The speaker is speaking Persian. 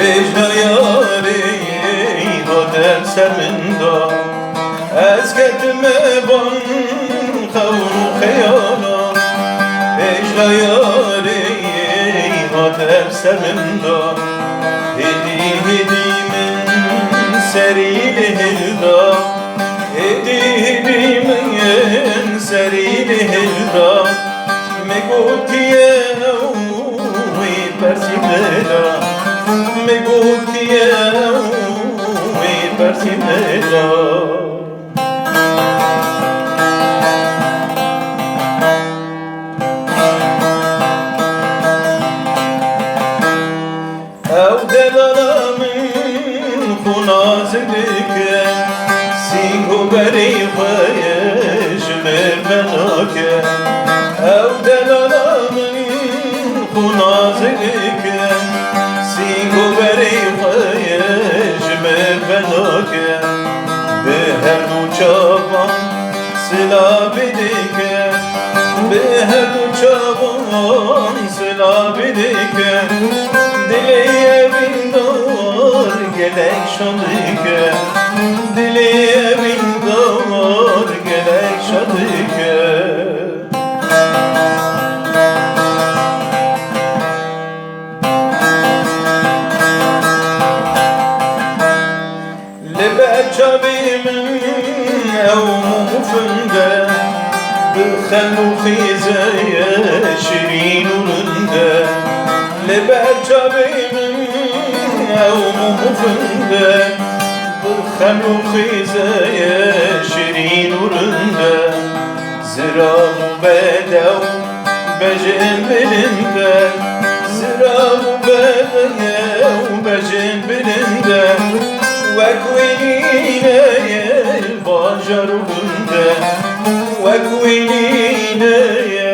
اجنا یاری هاتم سرمندا از کتم بان خون و خیالا اجنا یاری هاتم سرمندا هدی هدی من سریل هلدا هدی هدی من سریل هلدا مگوتیه persimela me gutia we persimela او delala min khunazlik singo beri khayesh mermanake او delala نازك سينگو بري خيش مبناك بهر دو چابان سلا بدك بهر دو چابان سلا بدك دلی بندار گلک شدك دلی بندار گلک شدك لبعجبي من يوم مفنده بالخلو خيزة شيرين ورنده لبعجبي من يوم مفنده بالخلو خيزة شيرين ورنده زراب بدو بجن بلنده زراب بدو بجن بلنده وكوينينا يا البشر بنده وكوينينا يا